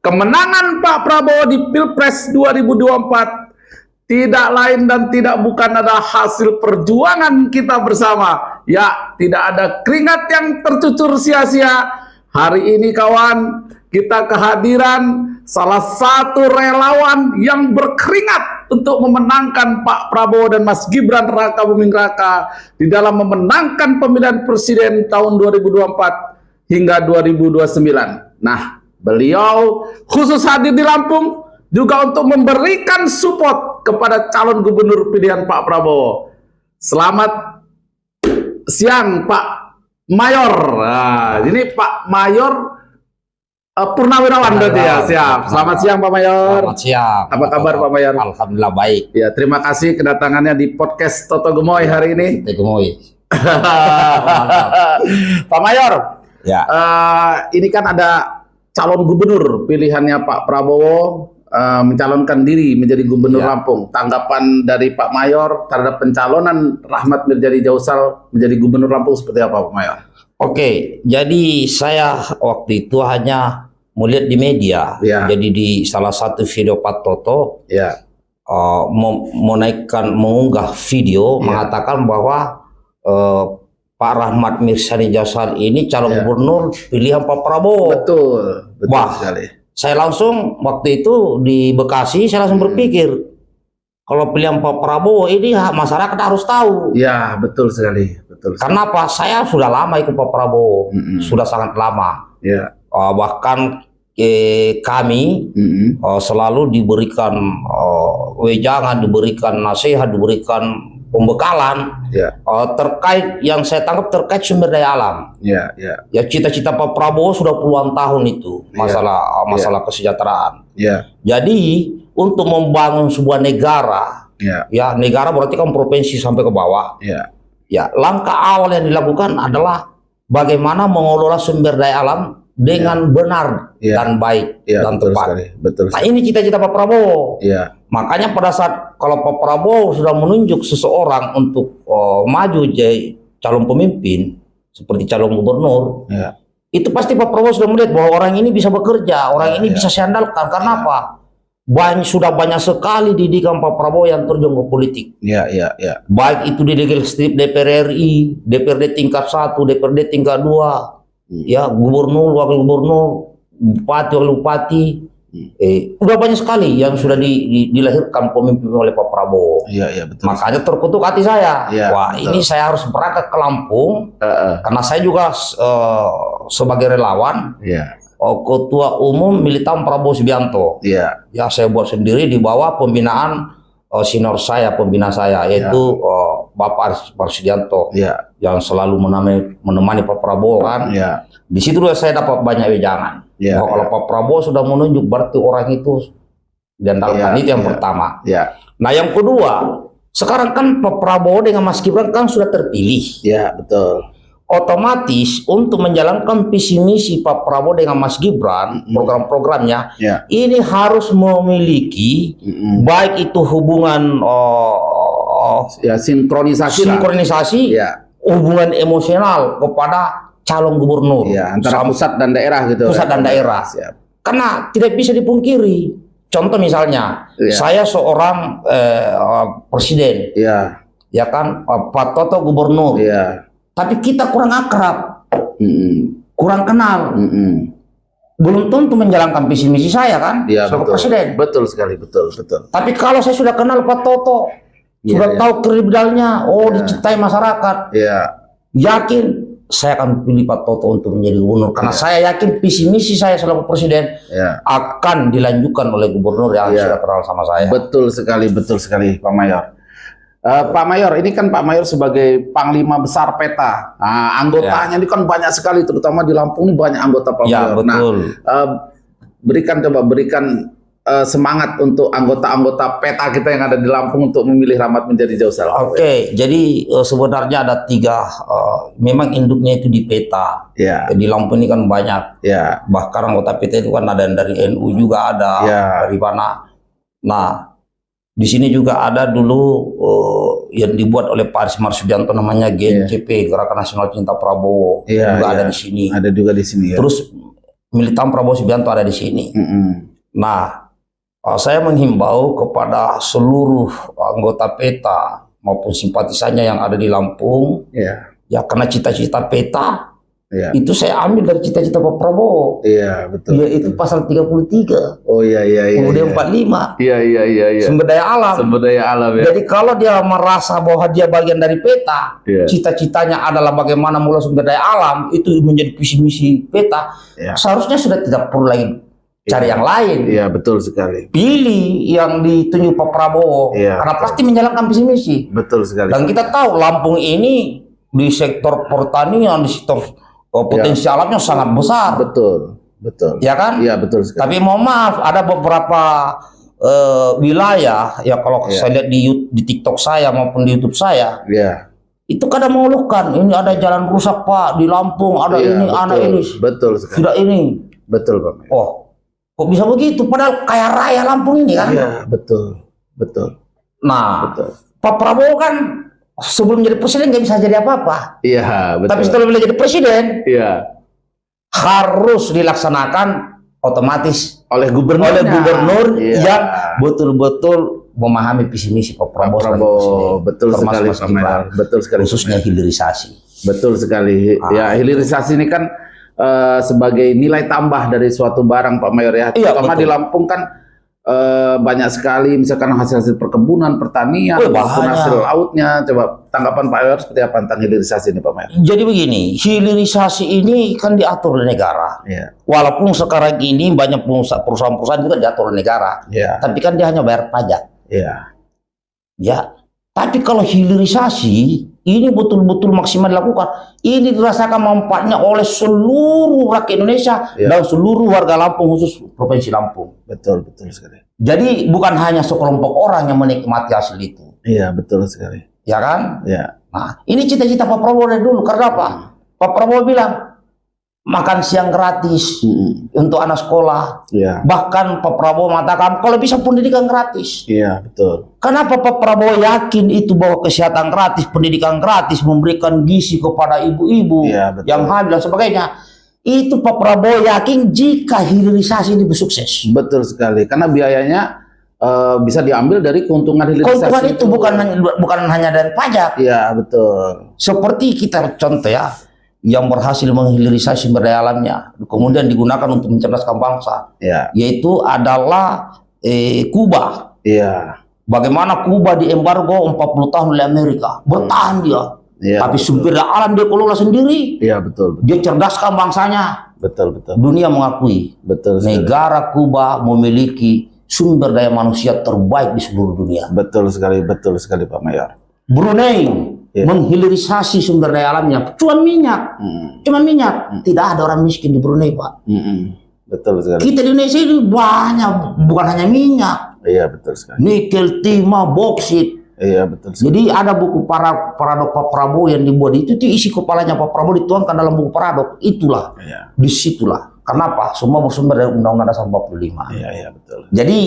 Kemenangan Pak Prabowo di Pilpres 2024 tidak lain dan tidak bukan adalah hasil perjuangan kita bersama. Ya, tidak ada keringat yang tercucur sia-sia. Hari ini kawan, kita kehadiran salah satu relawan yang berkeringat untuk memenangkan Pak Prabowo dan Mas Gibran Raka Buming Raka di dalam memenangkan pemilihan presiden tahun 2024 hingga 2029. Nah, beliau khusus hadir di Lampung juga untuk memberikan support kepada calon gubernur pilihan Pak Prabowo. Selamat siang Pak Mayor. Nah, ini Pak Mayor Purnawirawan berarti ya. Siap. Selamat siang Pak Mayor. Selamat siang. Apa kabar Pak Mayor? Alhamdulillah baik. Ya, terima kasih kedatangannya di podcast Toto Gemoy hari ini. Toto Gemoy. Pak Mayor. Ya. Ini kan ada calon gubernur pilihannya Pak Prabowo mencalonkan diri menjadi gubernur Lampung. Tanggapan dari Pak Mayor terhadap pencalonan Rahmat Mirzadi Jausal menjadi gubernur Lampung seperti apa Pak Mayor? Oke, jadi saya waktu itu hanya melihat di media, jadi di salah satu video Pak Toto, mengunggah video mengatakan bahwa Pak Rahmat Mirzadi Jausal ini calon gubernur pilihan Pak Prabowo. Betul sekali. Saya langsung waktu itu di Bekasi, saya langsung berpikir kalau pilihan Pak Prabowo ini masyarakat harus tahu. Ya, betul sekali. Karena apa? Saya sudah lama ikut Pak Prabowo, sudah sangat lama. Ya. Bahkan kami selalu diberikan wejangan, diberikan nasihat, diberikan pembekalan terkait yang saya tangkap terkait sumber daya alam. Ya, cita-cita Pak Prabowo sudah puluhan tahun itu masalah kesejahteraan. Jadi untuk membangun sebuah negara, ya negara berarti kan provinsi sampai ke bawah. Ya, langkah awal yang dilakukan adalah bagaimana mengelola sumber daya alam dengan benar dan baik dan tepat. Nah, ini cita-cita Pak Prabowo. Makanya pada saat kalau Pak Prabowo sudah menunjuk seseorang untuk maju jadi calon pemimpin seperti calon gubernur, itu pasti Pak Prabowo sudah melihat bahwa orang ini bisa bekerja, orang ini bisa saya andalkan. Karena apa? Sudah banyak sekali didikan Pak Prabowo yang terjun ke politik. Baik itu di legislatif DPR RI, DPRD tingkat 1, DPRD tingkat 2, ya gubernur, wakil gubernur, bupati, wakil bupati. Udah banyak sekali yang sudah dilahirkan pemimpin oleh Pak Prabowo. Betul. Makanya terkutuk hati saya. Wah, betul. Ini saya harus berangkat ke Lampung karena saya juga sebagai relawan. Ketua Umum Militan Prabowo Subianto. Ya, saya buat sendiri di bawah pembinaan senior saya, pembina saya, yaitu Bapak Subianto, yang selalu menemani Pak Prabowo kan. Di situ saya dapat banyak wejangan. Kalau Pak Prabowo sudah menunjuk berarti orang itu diandalkan, itu yang pertama. Nah, yang kedua, sekarang kan Pak Prabowo dengan Mas Gibran kan sudah terpilih. Betul. Otomatis untuk menjalankan visi misi Pak Prabowo dengan Mas Gibran, program-programnya ini harus memiliki baik itu hubungan sinkronisasi, hubungan emosional kepada calon gubernur antara pusat dan daerah gitu. Pusat dan daerah. Karena tidak bisa dipungkiri. Contoh misalnya, saya seorang presiden, ya kan, Pak Toto gubernur. Tapi kita kurang akrab, kurang kenal, belum tentu menjalankan visi misi saya kan, sebagai presiden. Betul sekali, betul. Tapi kalau saya sudah kenal Pak Toto, sudah tahu kredibilnya, dicintai masyarakat, yakin saya akan pilih Pak Toto untuk menjadi gubernur. Karena saya yakin visi misi saya selaku presiden akan dilanjutkan oleh gubernur yang sudah kenal sama saya. Betul sekali Pak Mayor. Pak Mayor, ini kan Pak Mayor sebagai Panglima Besar PETA. Nah, anggotanya ini kan banyak sekali, terutama di Lampung ini banyak anggota Pak Mayor. Betul. Nah, berikan semangat untuk anggota-anggota PETA kita yang ada di Lampung untuk memilih Rahmat Mirzadi Jausal. Oke, jadi sebenarnya ada 3, memang induknya itu di PETA. Di Lampung ini kan banyak. Bahkan anggota PETA itu kan ada yang dari NU juga ada, dari mana. Nah, di sini juga ada dulu yang dibuat oleh Pak Arismar Subianto namanya GNCP, Gerakan Nasional Cinta Prabowo, juga ada di sini. Ada juga di sini. Terus militan Prabowo Subianto ada di sini. Nah, saya menghimbau kepada seluruh anggota PETA maupun simpatisannya yang ada di Lampung, ya karena cita-cita PETA itu saya ambil dari cita-cita Pak Prabowo. Iya, betul. Yaitu pasal 33. Oh iya. Kemudian 45. Iya. Sumber daya alam. Sumber daya alam ya. Jadi kalau dia merasa bahwa dia bagian dari PETA, cita-citanya adalah bagaimana mengelola sumber daya alam, itu menjadi visi misi PETA, seharusnya sudah tidak perlu lagi cari yang lain. Iya, betul sekali. Pilih yang ditunjuk Pak Prabowo, karena pasti menjalankan visi misi. Betul sekali. Dan kita tahu Lampung ini di sektor pertanian, di sektor potensi alamnya sangat besar. Betul. Ya kan? Iya, betul sekali. Tapi mohon maaf, ada beberapa wilayah ya kalau saya lihat di TikTok saya maupun di YouTube saya, itu kadang mengeluhkan ini ada jalan rusak Pak di Lampung, ada ini, anak ini. Betul sekali. Sudah ini. Betul Pak. Oh, kok bisa begitu? Padahal kaya raya Lampung ini kan? Iya, betul. Nah, Pak Prabowo kan sebelum jadi presiden nggak bisa jadi apa-apa. Iya, betul. Tapi setelah beliau jadi presiden, harus dilaksanakan otomatis oleh gubernur yang betul-betul memahami visi misi Pak Prabowo. Betul sekali, Pak Mayor. Betul sekali. Khususnya hilirisasi. Betul sekali. Ya, hilirisasi ini kan sebagai nilai tambah dari suatu barang, Pak Mayor ya. Terutama di Lampung kan banyak sekali misalkan hasil perkebunan, pertanian, hasil lautnya. Coba tanggapan Pak Mayor seperti apa tentang hilirisasi ini, Pak Mayor? Jadi begini, hilirisasi ini kan diatur oleh negara. Walaupun sekarang ini banyak perusahaan-perusahaan juga diatur oleh negara, tapi kan dia hanya bayar pajak. Tapi kalau hilirisasi ini betul-betul maksimal dilakukan, ini dirasakan manfaatnya oleh seluruh rakyat Indonesia dan seluruh warga Lampung, khusus Provinsi Lampung. Betul sekali. Jadi bukan hanya sekelompok orang yang menikmati hasil itu. Iya, betul sekali. Ya kan? Nah, ini cita-cita Pak Prabowo dari dulu. Karena apa? Pak Prabowo bilang makan siang gratis untuk anak sekolah. Bahkan Pak Prabowo mengatakan kalau bisa pendidikan gratis. Iya, betul. Kenapa Pak Prabowo yakin itu bahwa kesehatan gratis, pendidikan gratis, memberikan gizi kepada ibu-ibu yang hamil dan sebagainya? Itu Pak Prabowo yakin jika hilirisasi ini bersukses. Betul sekali. Karena biayanya bisa diambil dari keuntungan hilirisasi. Keuntungan itu bukan hanya dari pajak. Iya, betul. Seperti kita contoh ya, yang berhasil menghilirisasi sumber daya alamnya, kemudian digunakan untuk mencerdaskan bangsa, yaitu adalah Kuba. Bagaimana Kuba diembargo 40 tahun oleh Amerika, bertahan dia, tapi sumber daya alam dia kelola sendiri. Betul. Dia cerdaskan bangsanya. Betul. Dunia mengakui. Negara Kuba memiliki sumber daya manusia terbaik di seluruh dunia. Betul sekali Pak Mayor. Brunei menghilirisasi sumber daya alamnya, cuma minyak. Tidak ada orang miskin di Brunei, Pak. Betul sekali. Kita di Indonesia ini banyak, bukan hanya minyak. Iya, betul sekali. Nikel, timah, boksit. Iya, betul sekali. Jadi ada buku paradok Pak Prabowo yang dibuat itu isi kepalanya Pak Prabowo dituangkan dalam buku paradok. Itulah, disitulah. Kenapa? Semua bersumber dari Undang-Undang Dasar 45. Iya, betul. Jadi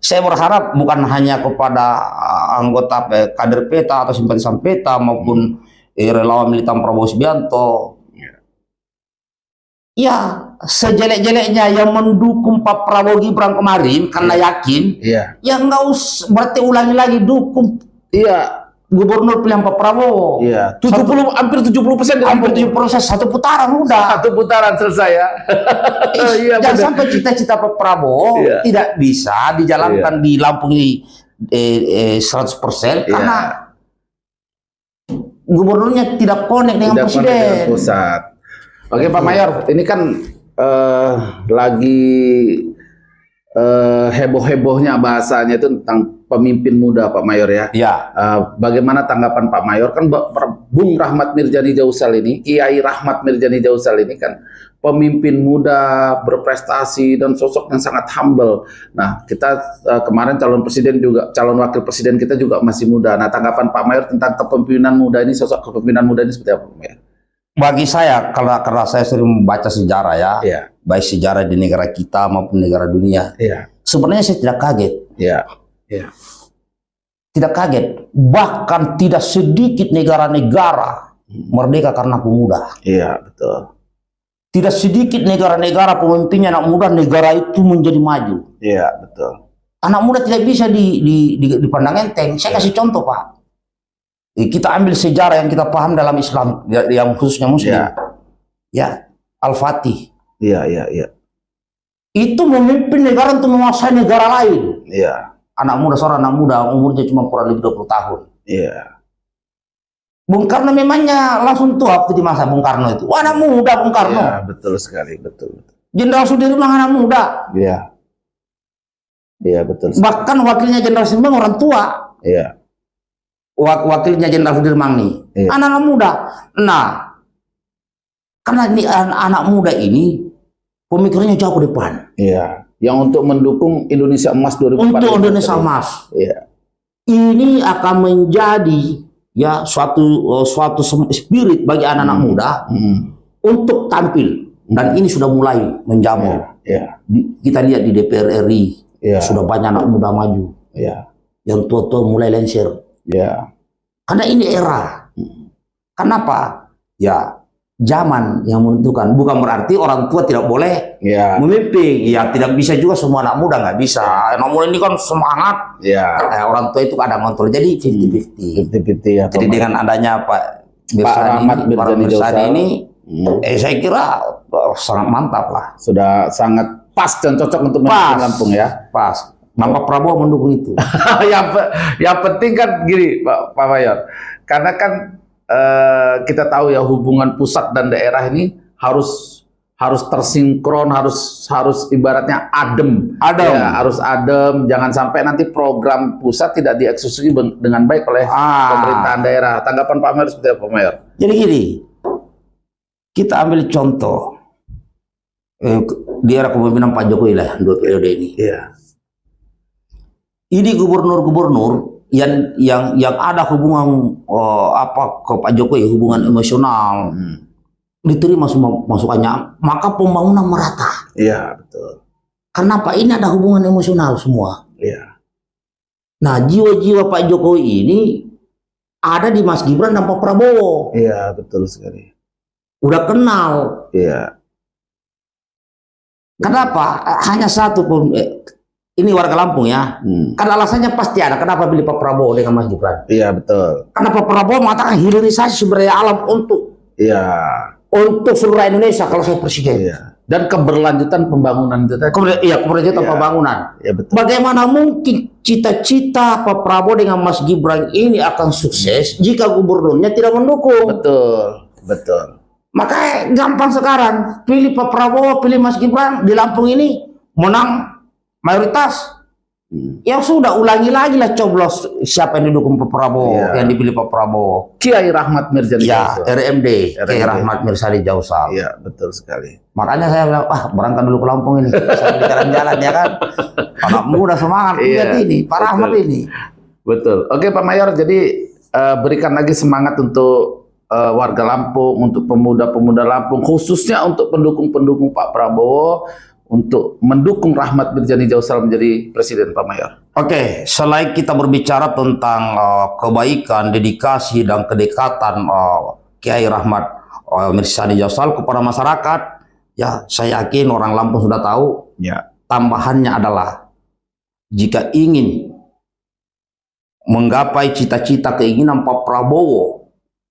saya berharap bukan hanya kepada anggota kader PETA atau simpatisan PETA maupun relawan militan Prabowo Subianto. Ya, sejelek-jeleknya yang mendukung Pak Prabowo Gibran kemarin karena yakin, ya nggak usah berarti ulangi lagi dukung. Gubernur pilihan Pak Prabowo. Hampir 70%. Hampir 70%, satu putaran udah. Satu putaran selesai ya. Jangan sampai cita-cita Pak Prabowo tidak bisa dijalankan di Lampung ini 100% karena gubernurnya tidak connect dengan presiden. Oke Pak Mayor, ini kan lagi heboh-hebohnya bahasanya itu tentang pemimpin muda Pak Mayor ya. Bagaimana tanggapan Pak Mayor? Kan Bung Rahmat Mirjani Jausal ini, Kiai Rahmat Mirjani Jausal ini kan pemimpin muda, berprestasi dan sosok yang sangat humble. Nah, kita kemarin calon wakil presiden kita juga masih muda. Nah, tanggapan Pak Mayor tentang kepemimpinan muda ini, sosok kepemimpinan muda ini seperti apa Pak Mayor? Bagi saya, karena saya sering membaca sejarah ya, baik sejarah di negara kita maupun negara dunia, sebenarnya saya tidak kaget. Tidak kaget, bahkan tidak sedikit negara-negara merdeka karena pemuda. Betul. tidak sedikit negara-negara pemimpinnya anak muda, negara itu menjadi maju. Iya, betul. Anak muda tidak bisa dipandang enteng. Saya kasih contoh, Pak. Kita ambil sejarah yang kita paham dalam Islam, yang khususnya Muslim. Ya, Al-Fatih. Iya. Itu memimpin negara untuk menguasai negara lain. Iya. Seorang anak muda, umurnya cuma kurang lebih 20 tahun. Iya. Bung Karno memangnya langsung tua waktu di masa Bung Karno itu. Wah, anak muda Bung Karno. Iya, betul sekali, betul. Jenderal Sudirman anak muda. Iya. Iya, betul sekali. Bahkan wakilnya Jenderal Sudirman orang tua. Iya. Wakilnya Jenderal Sudirman nih, iya. Anak-anak muda. Nah, karena ini anak muda ini pemikirannya jauh ke depan. Iya. Yang untuk mendukung Indonesia Emas 2045. Untuk Indonesia Emas. Iya. Ini akan menjadi ya suatu spirit bagi anak-anak muda untuk tampil, dan ini sudah mulai menjamur. Kita lihat di DPR RI sudah banyak anak muda maju, yang tua-tua mulai lengser. Karena ini era. Kenapa? Ya zaman yang menentukan. Bukan berarti orang tua tidak boleh memimpin. Ya tidak bisa juga semua anak muda, nggak bisa. Anak muda ini kan semangat. Orang tua itu ada kontrol. Jadi 50-50. Ya, jadi dengan adanya Pak Mirsani ini, saya kira sangat mantap lah. Sudah sangat pas dan cocok untuk memimpin Lampung ya. Pas. Pak Prabowo mendukung itu. yang penting kan gini, Pak Mayor. Karena kan kita tahu ya hubungan pusat dan daerah ini harus tersinkron, harus ibaratnya adem. Ya, harus adem, jangan sampai nanti program pusat tidak dieksekusi dengan baik oleh pemerintahan daerah. Tanggapan Pak Mayor seperti apa, Pak Mayor? Jadi gini, kita ambil contoh di era kepemimpinan Pak Jokowi lah, 2 periode ini. Ini gubernur-gubernur yang ada hubungan ke Pak Jokowi, hubungan emosional, diterima semua masukannya, maka pembangunan merata. Iya, betul. Kenapa? Ini ada hubungan emosional semua. Nah, jiwa-jiwa Pak Jokowi ini ada di Mas Gibran dan Pak Prabowo. Iya, betul sekali. Udah kenal. Kenapa? Hanya satu pun. Ini warga Lampung ya. Karena alasannya pasti ada. Kenapa pilih Pak Prabowo dengan Mas Gibran? Iya, betul. Karena Pak Prabowo mengatakan hilirisasi sumber daya alam untuk seluruh Indonesia kalau saya presiden. Dan keberlanjutan pembangunan itu tadi. Keberlanjutan pembangunan. Betul. Bagaimana mungkin cita-cita Pak Prabowo dengan Mas Gibran ini akan sukses jika gubernurnya tidak mendukung? Betul. Makanya gampang sekarang. Pilih Pak Prabowo, pilih Mas Gibran. Di Lampung ini menang mayoritas. Ya sudah, ulangi lagi lah coblos siapa yang didukung Pak Prabowo, yang dipilih Pak Prabowo. Kiai Rahmat Mirzani Jausal. RMD, Kiai Rahmat Mirzani Jausal. Iya, betul sekali. Makanya saya bilang, berangkat dulu ke Lampung ini. Saya di jalan-jalan ya kan. Anak muda semangat lihat ini, Pak Rahmat ini. Betul. Oke Pak Mayor, jadi berikan lagi semangat untuk warga Lampung, untuk pemuda-pemuda Lampung, khususnya untuk pendukung-pendukung Pak Prabowo, untuk mendukung Rahmat Mirzani Jausal menjadi presiden, Pak Mayor. Oke, selain kita berbicara tentang kebaikan, dedikasi, dan kedekatan Kiai Rahmat Mirzani Jausal kepada masyarakat, ya saya yakin orang Lampung sudah tahu. Tambahannya adalah jika ingin menggapai cita-cita keinginan Pak Prabowo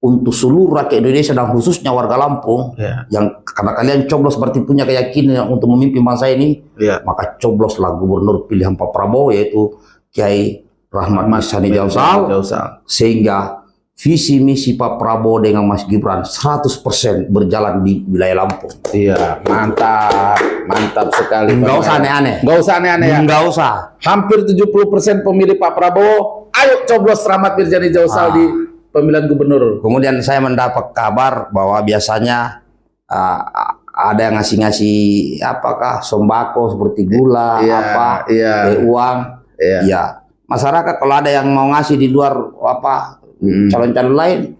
untuk seluruh rakyat Indonesia dan khususnya warga Lampung, yang karena kalian coblos berarti punya keyakinan untuk memimpin bangsa ini, maka cobloslah gubernur pilihan Pak Prabowo, yaitu Kiai Rahmat Mirzani Jausal, sehingga visi misi Pak Prabowo dengan Mas Gibran 100% berjalan di wilayah Lampung. Iya, mantap sekali. Nggak usah aneh-aneh. Nggak usah aneh-aneh ya. Nggak usah. Hampir 70% pemilih Pak Prabowo, ayo coblos Rahmat Mirzani Jausal di pemilihan gubernur. Kemudian saya mendapat kabar bahwa biasanya ada yang ngasih-ngasih apakah sembako seperti gula, uang. Ya, masyarakat kalau ada yang mau ngasih di luar calon-calon lain,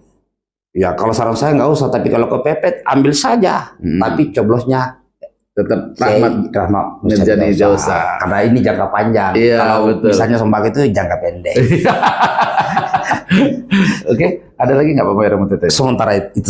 ya kalau saran saya nggak usah. Tapi kalau kepepet ambil saja. Tapi coblosnya tetap Rahmat Mirzani Jausal. Karena ini jangka panjang. Kalau misalnya sembako itu jangka pendek. Oke, ada lagi nggak Pak Mayor? Sementara itu